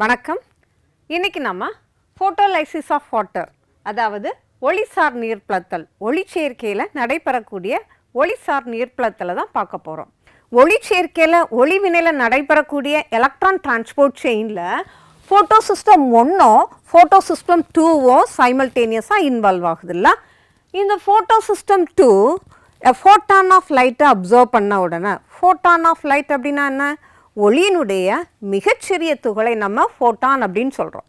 வணக்கம். இன்னைக்கு நம்ம Photolysis of water, அதாவது ஒளிசார் நீர்ப்பளத்தல், ஒளிச்சேர்க்கையில் நடைபெறக்கூடிய ஒளிசார் நீர்ப்பளத்தலை தான் பார்க்க போகிறோம். ஒளிச்சேர்க்கையில் ஒளிவினையில் நடைபெறக்கூடிய எலக்ட்ரான் டிரான்ஸ்போர்ட் செயினில் ஃபோட்டோசிஸ்டம் 1 ஃபோட்டோசிஸ்டம் 2 சைமல்டேனியஸாக இன்வால்வ் ஆகுதுல்ல. இந்த ஃபோட்டோசிஸ்டம் 2 ஃபோட்டான் ஆஃப் லைட்டை அப்சர்வ் பண்ண உடனே, ஃபோட்டான் ஆஃப் லைட் அப்படின்னா என்ன? ஒளியினுடைய மிகச்சிறிய துகளை நம்ம ஃபோட்டான் அப்படின்னு சொல்கிறோம்.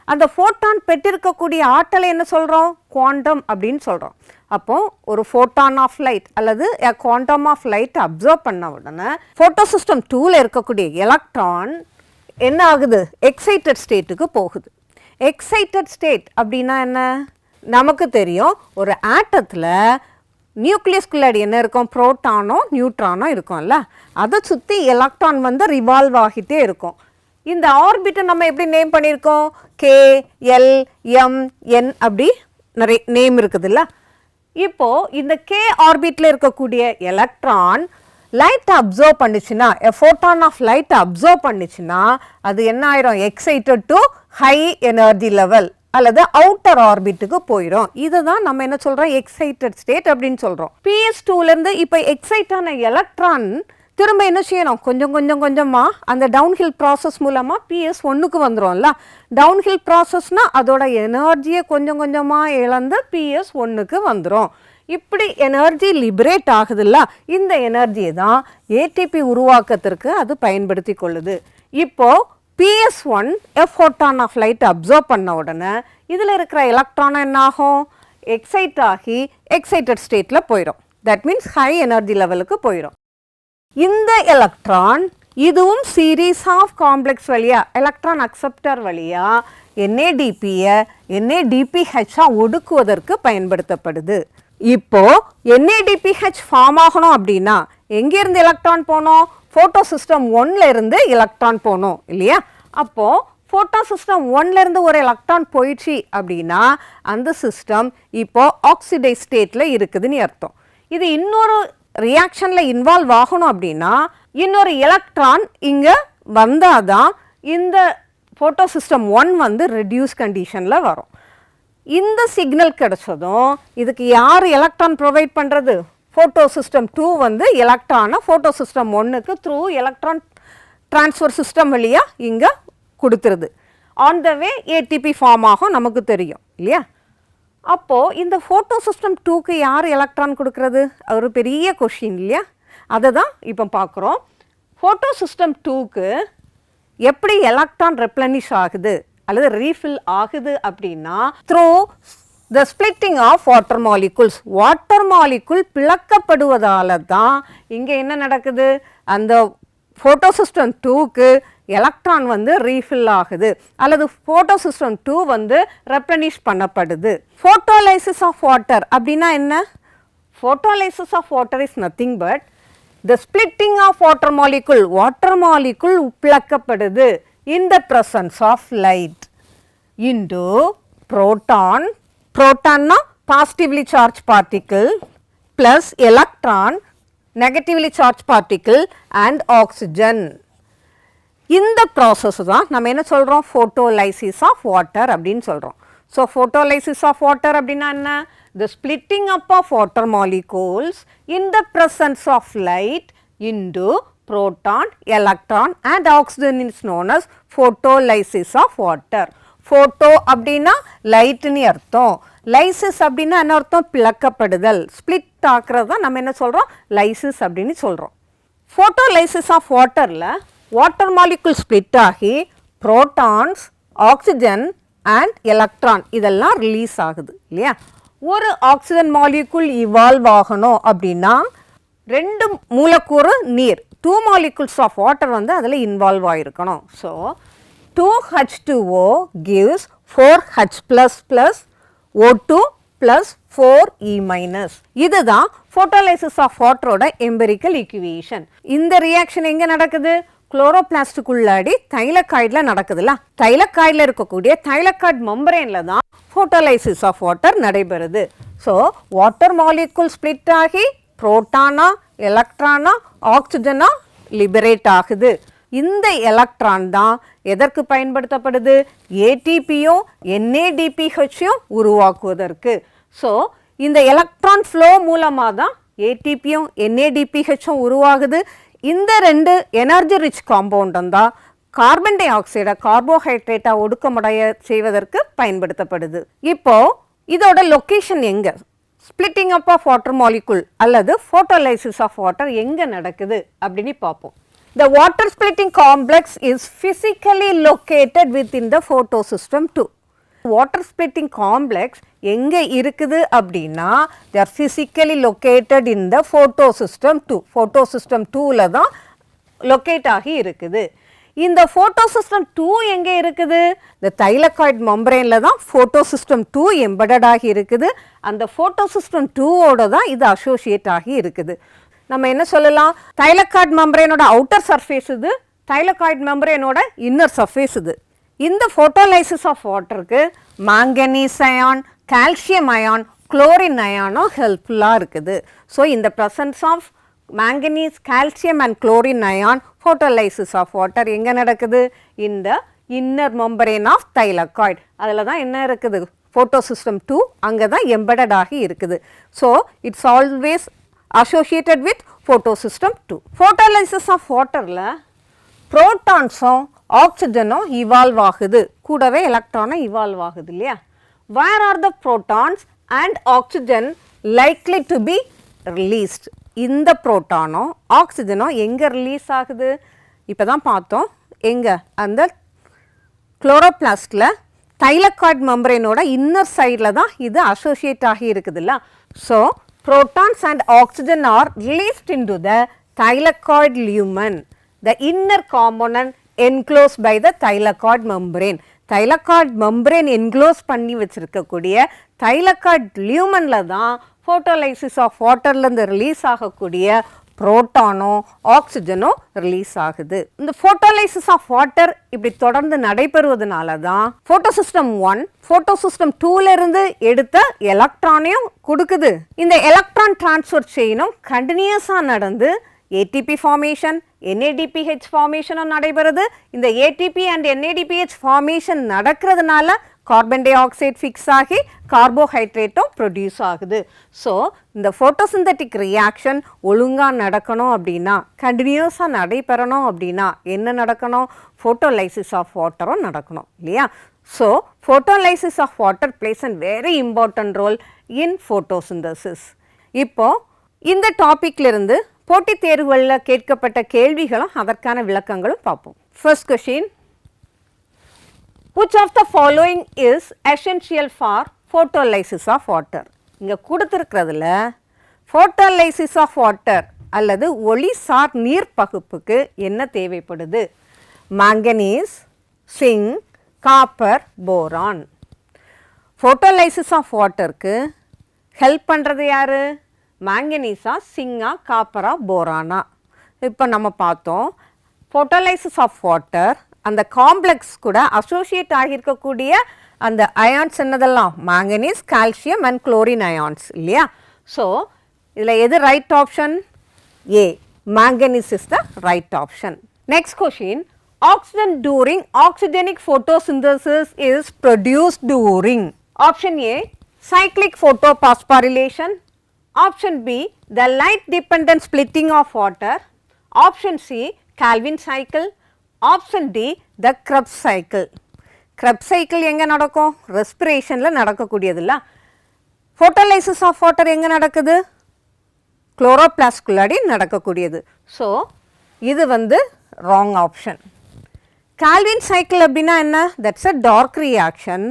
அந்த ஃபோட்டான் பெற்றிருக்கக்கூடிய ஆற்றலை என்ன சொல்கிறோம்? குவாண்டம் அப்படின்னு சொல்கிறோம். அப்போது ஒரு ஃபோட்டான் ஆஃப் லைட் அல்லது குவாண்டம் ஆஃப் லைட் அப்சர்வ் பண்ண உடனே ஃபோட்டோசிஸ்டம் 2ல் இருக்கக்கூடிய எலக்ட்ரான் என்ன ஆகுது? எக்ஸைட்டட் ஸ்டேட்டுக்கு போகுது. எக்ஸைட்டட் ஸ்டேட் அப்படின்னா என்ன? நமக்கு தெரியும், ஒரு ஆட்டத்தில் நியூக்ளியஸ்குள்ளாடி என்ன இருக்கும்? புரோட்டானோ நியூட்ரானோ இருக்கும்ல, அதை சுற்றி எலக்ட்ரான் வந்து ரிவால்வ் ஆகிட்டே இருக்கும். இந்த ஆர்பிட்டை நம்ம எப்படி நேம் பண்ணியிருக்கோம்? கே, எல், எம், என் அப்படி நிறைய நேம் இருக்குதுல்ல. இப்போது இந்த கே ஆர்பிட்டில் இருக்கக்கூடிய எலக்ட்ரான் லைட்டை அப்சர்வ் பண்ணிச்சுன்னா, ஃபோட்டான் ஆஃப் லைட்டை அப்சர்வ் பண்ணிச்சுன்னா அது என்ன ஆயிரும்? Excited to high energy level அல்லது அவுட்டர் ஆர்பிட்டுக்கு போயிடும். இதை தான் நம்ம என்ன சொல்கிறோம்? எக்ஸைட்டட் ஸ்டேட் அப்படின்னு சொல்கிறோம். PS2லேருந்து இப்போ எக்ஸைட்டான எலக்ட்ரான் திரும்ப என்ன செய்யணும்? கொஞ்சமாக அந்த டவுன்ஹில் ப்ராசஸ் மூலமாக PS1க்கு வந்துடும்ல. டவுன்ஹில் ப்ராசஸ்னால் அதோட எனர்ஜியை கொஞ்சமாக இழந்து PS1க்கு வந்துடும். இப்படி எனர்ஜி லிபரேட் ஆகுதுல்ல, இந்த எனர்ஜியை தான் ஏடிபி உருவாக்கத்திற்கு அது பயன்படுத்தி கொள்ளுது. இப்போது PS1 photon of light observe பண்ண உடனே இதில் இருக்கிற எலக்ட்ரான் என்ன ஆகும்? எக்ஸைட் ஆகி எக்ஸைட்டட் ஸ்டேட்டில் போயிடும். தட் மீன்ஸ் ஹை எனர்ஜி லெவலுக்கு போயிடும். இந்த எலக்ட்ரான் இதுவும் சீரீஸ் ஆஃப் காம்ப்ளெக்ஸ் வழியாக, எலக்ட்ரான் அக்செப்டர் வழியாக NADPயை NADPHஆ ஒடுக்குவதற்கு பயன்படுத்தப்படுது. இப்போது NADPH ஃபார்ம் ஆகணும் அப்படின்னா எங்கேருந்து எலக்ட்ரான் போனோம்? ஃபோட்டோசிஸ்டம் 1லேருந்து எலக்ட்ரான் போகணும் இல்லையா? அப்போது ஃபோட்டோசிஸ்டம் 1லேருந்து ஒரு எலக்ட்ரான் போயிடுச்சு அப்படின்னா அந்த சிஸ்டம் இப்போது ஆக்சிடைஸ் ஸ்டேட்டில் இருக்குதுன்னு அர்த்தம். இது இன்னொரு ரியாக்ஷனில் இன்வால்வ் ஆகணும் அப்படின்னா இன்னொரு எலக்ட்ரான் இங்கே வந்தால் தான் இந்த ஃபோட்டோசிஸ்டம் 1 வந்து ரெடியூஸ் கண்டிஷனில் வரும். இந்த சிக்னல் கிடைச்சதும் இதுக்கு யார் எலக்ட்ரான் ப்ரொவைட் பண்ணுறது? ஃபோட்டோசிஸ்டம் 2 வந்து எலக்ட்ரானை ஃபோட்டோசிஸ்டம் 1க்கு த்ரூ எலக்ட்ரான் ட்ரான்ஸ்ஃபர் சிஸ்டம் வழியாக இங்கே கொடுத்துருது. On the way ATP form ஆகும், நமக்கு தெரியும் இல்லையா? அப்போது இந்த ஃபோட்டோசிஸ்டம் 2க்கு யார் எலக்ட்ரான் கொடுக்கறது? ஒரு பெரிய கொஷின் இல்லையா? அதை தான் இப்போ பார்க்குறோம். ஃபோட்டோசிஸ்டம் 2க்கு எப்படி எலக்ட்ரான் ரெப்ளனிஷ் ஆகுது அல்லது ரீஃபில் ஆகுது அப்படின்னா through the splitting of water molecules. Water molecule பிளக்கப்படுவதால தான் இங்கே என்ன நடக்குது? அந்த ஃபோட்டோசிஸ்டம் 2க்கு எலக்ட்ரான் வந்து ரீஃபில் ஆகுது அல்லது ஃபோட்டோசிஸ்டம் 2 வந்து ரெப்ளனிஷ் பண்ணப்படுது. ஃபோட்டோலைசிஸ் ஆஃப் வாட்டர் அப்படின்னா என்ன? Photolysis of water is nothing but the splitting of water molecule. Water molecule பிளக்கப்படுது in the presence of light into proton. Proton positively charged particle plus electron negatively charged particle and oxygen. இந்த process தான் நம்ம என்ன சொல்கிறோம்? Photolysis of water அப்படின்னு சொல்கிறோம். So photolysis of water அப்படின்னா என்ன? the splitting up of water molecules in the presence of light into proton, electron and oxygen is known as photolysis of water. Photo அப்படின்னா லைட்னு அர்த்தம். லைசிஸ் அப்படின்னா என்ன அர்த்தம்? பிளக்கப்படுதல், split ஆக்குறது தான் நம்ம என்ன சொல்கிறோம்? லைசிஸ் அப்படின்னு சொல்கிறோம். ஃபோட்டோலைசிஸ் ஆஃப் வாட்டரில் வாட்டர் மாலிகுல் ஸ்பிளிட் ஆகி புரோட்டான்ஸ், ஆக்சிஜன் அண்ட் எலக்ட்ரான் இதெல்லாம் ரிலீஸ் ஆகுது இல்லையா? ஒரு ஆக்சிஜன் மாலிகுல் இவால்வ் ஆகணும் அப்படின்னா 2 மூலக்கூறு நீர், 2 molecules of water வந்து அதில் இன்வால்வ் ஆகிருக்கணும். So 2H2O gives 4H plus O2 plus 4E-. இதுதான் ஃபோட்டோலைசிஸ் ஆஃப் வாட்டரோட எம்பெரிக்கல் ஈக்குவேஷன். இந்த ரியாக்ஷன் எங்கே நடக்குது? குளோரோபிளாஸ்டுக்குள்ளாடி தைலக்காய்டில் நடக்குதுல்ல. தைலக்காய்டில் இருக்கக்கூடிய தைலக்காய்டு மெம்பரேனில் தான் ஃபோட்டோலைசிஸ் ஆஃப் வாட்டர் நடைபெறுது. ஸோ வாட்டர் மாலிகுல் ஸ்பிளிட் ஆகி புரோட்டானா, எலக்ட்ரானா, ஆக்சிஜனா லிபரேட் ஆகுது. இந்த எலக்ட்ரான் தான் எதற்கு பயன்படுத்தப்படுது? ஏடிபியும் NADPHயும் உருவாக்குவதற்கு. ஸோ இந்த எலக்ட்ரான் ஃப்ளோ மூலமாக தான் ஏடிபியும் NADPHயும் உருவாகுது. இந்த ரெண்டு எனர்ஜி ரிச் காம்பவுண்டும் தான் கார்பன் டை ஆக்சைடை கார்போஹைட்ரேட்டாக ஒடுக்கமுடைய செய்வதற்கு பயன்படுத்தப்படுது. இப்போ இதோட லொக்கேஷன் எங்கே? Splitting up of water molecule அல்லது ஃபோட்டோலைசிஸ் ஆஃப் வாட்டர் எங்கே நடக்குது அப்படின்னு பார்ப்போம். The water splitting complex is physically located within the photosystem 2. Water splitting complex எங்கே இருக்குது அப்படின்னா they are physically located in the photosystem 2. photosystem 2ல தான் லொக்கேட் ஆகி இருக்குது. இந்த photosystem 2 எங்கே இருக்குது? இந்த தைலகாய்டு மெம்பரேன்ல தான் photosystem 2 எம்பெடட் ஆகி இருக்குது. அந்த photosystem 2ஓட தான் இது அசோசியேட் ஆகி இருக்குது. நம்ம என்ன சொல்லலாம்? தைலகாய்டு மெம்பரேனோட அவுட்டர் சர்ஃபேஸ் இது, தைலகாய்டு மெம்பரேனோட இன்னர் சர்ஃபேஸ் இது. இந்த ஃபோட்டோலைசிஸ் ஆஃப் வாட்டருக்கு manganese ion, calcium ion, chlorine அயானும் ஹெல்ப்ஃபுல்லாக இருக்குது. ஸோ இந்த presence of manganese, calcium and chlorine ion photolysis of water எங்கே நடக்குது? இந்த inner membrane of thylakoid. அதில் தான் என்ன இருக்குது? photosystem 2 அங்கே தான் embedded ஆகி இருக்குது. So it's always associated with photosystem 2. photolysis of waterல protonsம் ஆக்சிஜனும் evolve ஆகுது, கூடவே எலக்ட்ரானும் இவால்வ் ஆகுது இல்லையா? Where are the protons and oxygen likely to be released? இந்த புரோட்டானும் ஆக்சிஜனும் எங்கே ரிலீஸ் ஆகுது? இப்போ தான் பார்த்தோம். எங்கே? அந்த குளோரோபிளாஸ்டில் தைலகாய்டு மெம்பரேனோட இன்னர் சைடில் தான் இது அசோசியேட் ஆகி இருக்குதுல்ல. So protons and oxygen are released into the thylakoid lumen, the inner component enclosed by the thylakoid membrane. Thylakoid membrane enclose பண்ணி வச்சுருக்கக்கூடிய தைலகாய்டு லியூமனில் தான் ஃபோட்டோலைசிஸ் ஆஃப் வாட்டர்லேருந்து ரிலீஸ் ஆகக்கூடிய புரோட்டானும் ஆக்சிஜனும் ரிலீஸ் ஆகுது. இந்த ஃபோட்டோலைசிஸ் ஆஃப் வாட்டர் இப்படி தொடர்ந்து நடைபெறுவதனால தான் ஃபோட்டோசிஸ்டம் 1 ஃபோட்டோசிஸ்டம் 2லேருந்து எடுத்த எலக்ட்ரானையும் கொடுக்குது. இந்த எலக்ட்ரான் டிரான்ஸ்ஃபர் செயினும் கண்டினியூஸாக நடந்து ஏடிபி ஃபார்மேஷன், NADPH ஃபார்மேஷனும் நடைபெறுது. இந்த ஏடிபி அண்ட் NADPH ஃபார்மேஷன் நடக்கிறதுனால கார்பன் டை ஆக்சைடு ஃபிக்ஸ் ஆகி கார்போஹைட்ரேட்டும் ப்ரொடியூஸ் ஆகுது. ஸோ இந்த ஃபோட்டோசிந்தட்டிக் ரியாக்ஷன் ஒழுங்காக நடக்கணும் அப்படின்னா, கண்டினியூஸாக நடைபெறணும் அப்படின்னா என்ன நடக்கணும்? ஃபோட்டோலைசிஸ் ஆஃப் வாட்டரும் நடக்கணும் இல்லையா? So photolysis of water plays a very important role in photosynthesis. இப்போது இந்த டாப்பிக்லேருந்து போட்டித் தேர்வுகளில் கேட்கப்பட்ட கேள்விகளும் அதற்கான விளக்கங்களும் பார்ப்போம். First question, which of the following is essential for photolysis of water? இங்கே கொடுத்துருக்கிறதுல photolysis of water அல்லது ஒளிசார் நீர் பகுப்புக்கு என்ன தேவைப்படுது? manganese, zinc, copper, boron. photolysis of waterக்கு ஹெல்ப் பண்ணுறது யார்? மேங்கனீஸா, சிங்கா, காப்பரா, போரானா? இப்போ நம்ம பார்த்தோம் ஃபோட்டோலைசிஸ் ஆஃப் வாட்டர் அந்த காம்ப்ளெக்ஸ் கூட அசோசியேட் ஆகியிருக்கக்கூடிய அந்த அயான்ஸ் என்னதெல்லாம்? Manganese, calcium and chlorine ions இல்லையா? ஸோ இதில் எது right option? A, manganese is the right option. Next question, oxygen during oxygenic photosynthesis is produced during? Option A, cyclic photophosphorylation. Option B, the light dependent splitting of water. Option C, Calvin cycle. Option D, the Krebs cycle. Krebs cycle எங்கே நடக்கும்? ரெஸ்பிரேஷனில் நடக்கக்கூடியதில்ல. Photolysis of water எங்கே நடக்குது? குளோரோபிளாஸ்ட்குள்ளாடி நடக்கக்கூடியது. So இது wrong option. Calvin cycle அப்படின்னா என்ன? That's a dark reaction.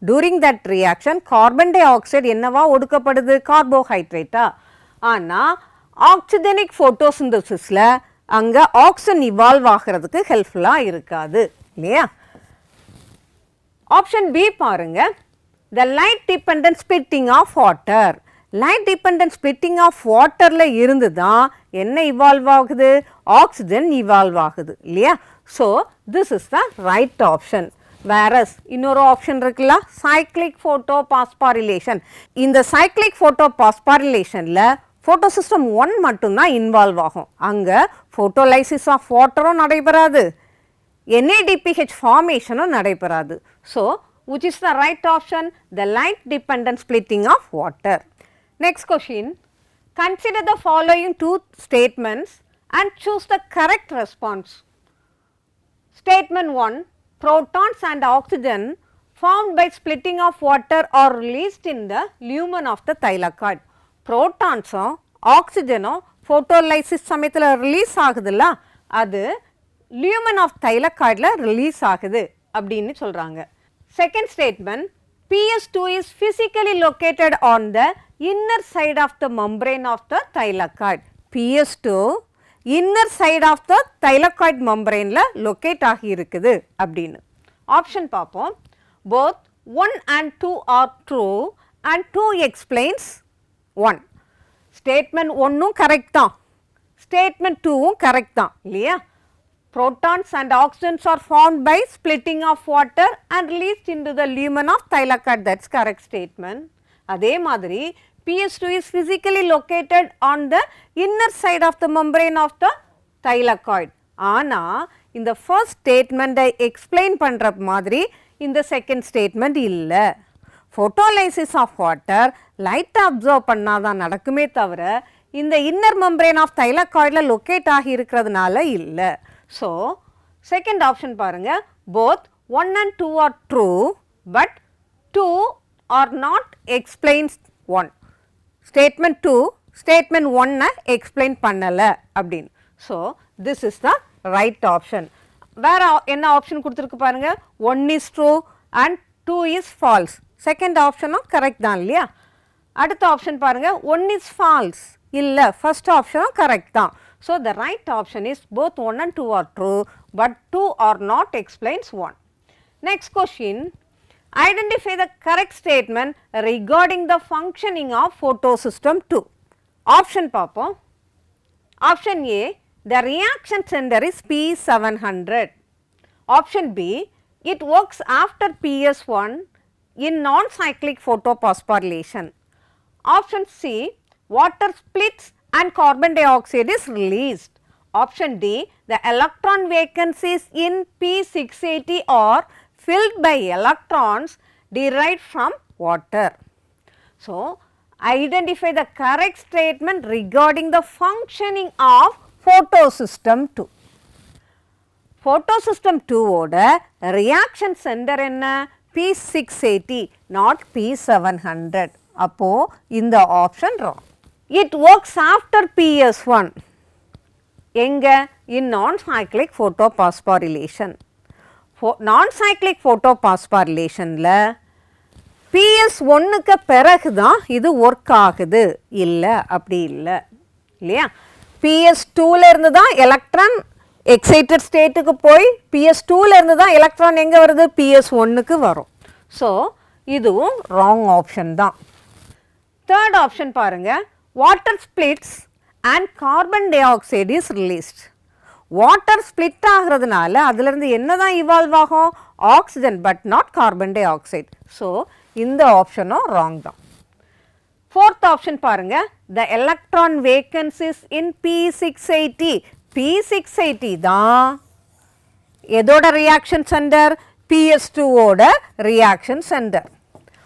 During that reaction carbon dioxide என்னவா ஒடுக்கப்படுது? கார்போஹைட்ரேட்டா. ஆனால் ஆக்சிஜனிக் ஃபோட்டோசிந்தசிஸில் அங்கே ஆக்சிஜன் இவால்வ் ஆகிறதுக்கு ஹெல்ப்ஃபுல்லாக இருக்காது இல்லையா? ஆப்ஷன் பி பாருங்க, the light dependent splitting of water. Light dependent splitting of வாட்டரில் இருந்து தான் என்ன இவால்வ் ஆகுது? ஆக்சிஜன் இவால்வ் ஆகுது இல்லையா? So this is the right option. Various இன்னொரு ஆப்ஷன் இருக்குல்ல, சைக்ளிக் ஃபோட்டோபாஸ்பாரிலேஷன். இந்த சைக்ளிக் ஃபோட்டோபாஸ்பாரிலேஷனில் ஃபோட்டோசிஸ்டம் 1 மட்டும்தான் இன்வால்வ் ஆகும். அங்கே ஃபோட்டோலைசிஸ் ஆஃப் வாட்டரும் நடைபெறாது, NADPH ஃபார்மேஷனும் நடைபெறாது. So which is the right option? The light dependent splitting of water. Next question. Consider the following two statements and choose the correct response. Statement 1. Protons and oxygen formed by splitting of water are released in the lumen of the thylakoid. Protons oxygen photolysis சமயத்தில் release ஆகுதுல்ல, அது lumen of thylakoidல release ஆகுது அப்படின்னு சொல்கிறாங்க. Second statement, PS2 is physically located on the inner side of the membrane of the thylakoid. PS2 inner side of the thylakoid membraneல locate ஆகி இருக்குது அப்படின்னு. Option பார்ப்போம். Both 1 and 2 are true and 2 explains 1. Statement 1ம் correct தான், Statement 2ம் correct தான் இல்லையா? Protons and oxygens are formed by splitting of water and released into the lumen of thylakoid. That's correct statement. அதே மாதிரி PS2 is physically located on the inner side of the membrane of the thylakoid. ஆனா இந்த first statement ஐ explain பண்ற மாதிரி இந்த second statement இல்ல. Photolysis of water light absorb பண்ணாதான் நடக்குமே தவிர இந்த inner membrane of thylakoidல locate ஆகி இருக்கிறதுனால இல்ல. So, second option பாருங்க, both 1 and 2 are true but 2 are not explains 1. Statement 2, statement 1 explain பண்ணல அப்படின்னு. So, this is the right option. வேற என்ன ஆப்ஷன் கொடுத்துருக்கு பாருங்க, 1 is true and 2 is false. Second optionம் correct தான் இல்லையா? அடுத்த ஆப்ஷன் பாருங்க, 1 is false. இல்ல, first optionம் கரெக்ட் தான். So, the right option is both 1 and 2 are true but 2 are not explains 1. Next question, identify the correct statement regarding the functioning of photosystem 2. Option பார்ப்போம். Option A, the reaction center is P700. Option B, it works after PS1 in non-cyclic photophosphorylation. Option C, water splits and carbon dioxide is released. Option D, the electron vacancies in P680 are filled by electrons derived from water. So, identify the correct statement regarding the functioning of photosystem 2. Photosystem 2 ஓட reaction center என்ன? P680 not P700. அப்போ இந்த option wrong. It works after PS1. எங்க? In non-cyclic photophosphorylation. Non-cyclic photophosphorylation-ல PS1க்கு பிறகு தான் இது work ஆகுது. இல்லை, அப்படி இல்லை இல்லையா? PS2ல இருந்து தான் எலக்ட்ரான் எக்ஸைட்டட் ஸ்டேட்டுக்கு போய் PS2ல இருந்து தான் எலக்ட்ரான் எங்கே வருது? PS1க்கு வரும். ஸோ இதுவும் ராங் ஆப்ஷன் தான். தேர்ட் ஆப்ஷன் பாருங்க, water splits and carbon dioxide is released. Water split ஆகிறதுனால அதிலிருந்து என்ன தான் இவால்வ் ஆகும்? Oxygen but not carbon di oxide. So இந்த ஆப்ஷனும் ராங் தான். ஃபோர்த் ஆப்ஷன் பாருங்க, the electron vacancies in P680. P680 தான் எதோட ரியாக்ஷன் சென்டர்? PS2ஓட reaction centre.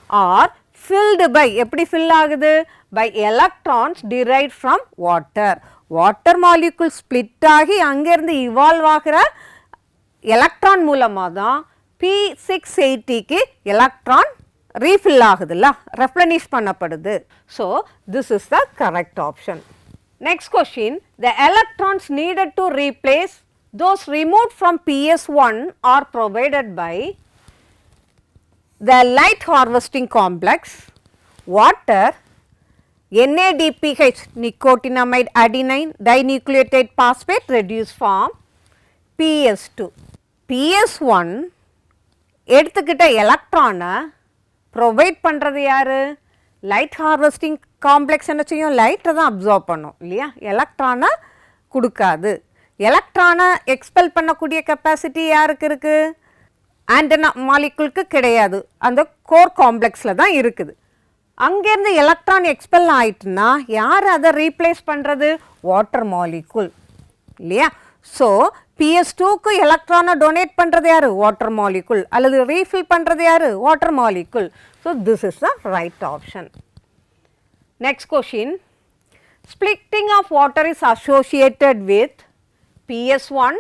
Are filled by, எப்படி fill ஆகுது? By electrons derived from water. Water molecule split ஆகி அங்கேருந்து இவால்வ் ஆகிற எலக்ட்ரான் மூலமாக தான் P680க்கு எலக்ட்ரான் ரீஃபில் ஆகுதுல்ல, ரெப்ளனிஷ் பண்ணப்படுது. So this is the correct option. Next question, the electrons needed to replace those removed from PS1 are provided by the light harvesting complex, water, NADPH nicotinamide adenine dinucleotide phosphate reduced form, PS2. PS1 எடுத்துக்கிட்ட எலக்ட்ரானை provide பண்ணுறது யார்? Light harvesting complex என்ன செய்யும்? லைட்டை தான் absorb பண்ணும் இல்லையா, எலக்ட்ரானை கொடுக்காது. எலக்ட்ரானை எக்ஸ்பெல் பண்ணக்கூடிய கெப்பாசிட்டி யாருக்கு இருக்குது? ஆண்டனா மாலிகுலுக்கு கிடையாது, அந்த கோர் காம்ப்ளெக்ஸில் தான் இருக்குது. அங்கேருந்து எலக்ட்ரான் எக்ஸ்பெல் ஆயிட்டுனா யார் அதை ரீப்ளேஸ் பண்ணுறது? வாட்டர் மாலிகுல் இல்லையா? ஸோ PS2க்கு எலக்ட்ரானை டொனேட் பண்ணுறது யார்? Water molecule. அல்லது ரீஃபில் பண்ணுறது யார்? Water molecule. So this is the right option. Next question. Splitting of water is associated with PS1,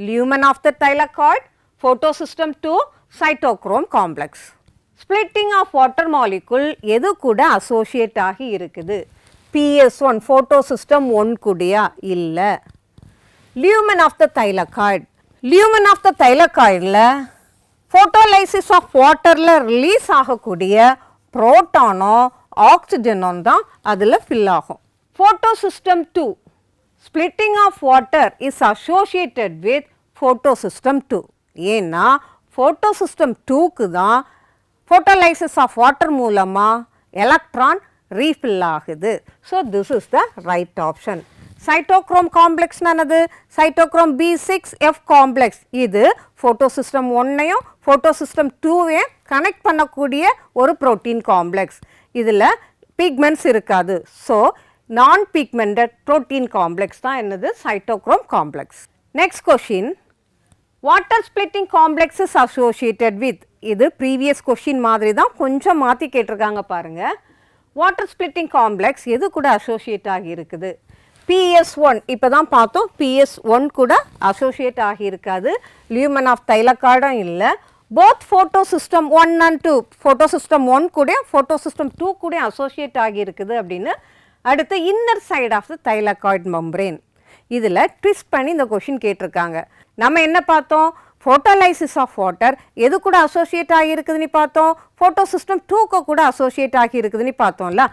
lumen of the thylakoid, photosystem 2, cytochrome complex. Splitting of water molecule எது கூட associate ஆகி இருக்குது? PS1 photosystem 1 கூடயா? இல்லை. Lumen of the thylakoid. Lumen of the thylakoidல photolysis of waterல release ஆகக்கூடிய புரோட்டானோ ஆக்சிஜனோ தான் அதில் fill ஆகும். Photosystem 2. Splitting of water is associated with photosystem 2. ஏன்னா photosystem 2க்கு தான் photolysis of water மூலமா electron refill ஆகுது. So this is the right option. Cytochrome complex நானது cytochrome B6F complex. இது photosystem 1ஐயும் photosystem 2ஐயும் கனெக்ட் பண்ணக்கூடிய ஒரு protein complex. இதில் pigments இருக்காது. So non-pigmented protein complex தான் என்னது? cytochrome complex. Next question. Water splitting complex is associated with. இது previous question மாதிரி தான், கொஞ்சம் மாற்றி கேட்டிருக்காங்க பாருங்க. Water splitting complex எது கூட associate ஆகி இருக்குது? PS1 இப்போ தான் பார்த்தோம். PS1 கூட associate ஆகி இருக்காது. lumen of thylakoid இல்லை. both photosystem 1 and 2 photosystem 1 கூட photosystem 2 கூட associate ஆகி இருக்குது அப்படின்னு. அடுத்து inner side of the thylakoid membrane. இதில் ட்விஸ்ட் பண்ணி இந்த கொஷின் கேட்டிருக்காங்க. நம்ம என்ன பார்த்தோம்? ஃபோட்டோலைசிஸ் ஆஃப் வாட்டர் எது கூட அசோசியேட் ஆகியிருக்குதுன்னு பார்த்தோம். ஃபோட்டோசிஸ்டம் 2க்கு கூட அசோசியேட் ஆகியிருக்குதுன்னு பார்த்தோம்ல.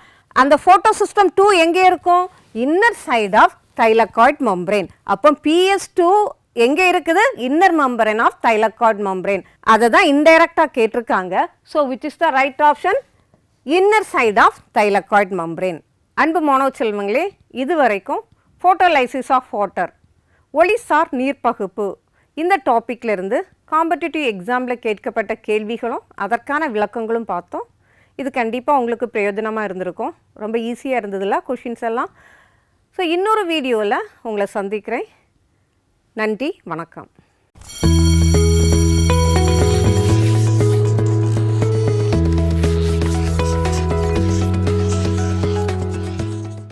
அந்த ஃபோட்டோசிஸ்டம் 2 எங்கே இருக்கும்? Inner side of thylakoid membrane. அப்போ PS2 எங்கே இருக்குது? Inner membrane of thylakoid membrane. அதை தான் இன்டைரக்டாக கேட்டிருக்காங்க. So which is the right option? Inner side of thylakoid membrane. அன்பு மாணவ செல்வங்களே, இதுவரைக்கும் ஃபோட்டோலைசிஸ் ஆஃப் வாட்டர், ஒளிசார் நீர்ப்பகுப்பு, இந்த டாப்பிக்லேருந்து காம்படிட்டிவ் எக்ஸாமில் கேட்கப்பட்ட கேள்விகளும் அதற்கான விளக்கங்களும் பார்த்தோம். இது கண்டிப்பாக உங்களுக்கு பிரயோஜனமாக இருந்திருக்கும். ரொம்ப ஈஸியாக இருந்ததில்ல கொஷின்ஸ் எல்லாம். ஸோ இன்னொரு வீடியோவில் உங்களை சந்திக்கிறேன். நன்றி, வணக்கம்.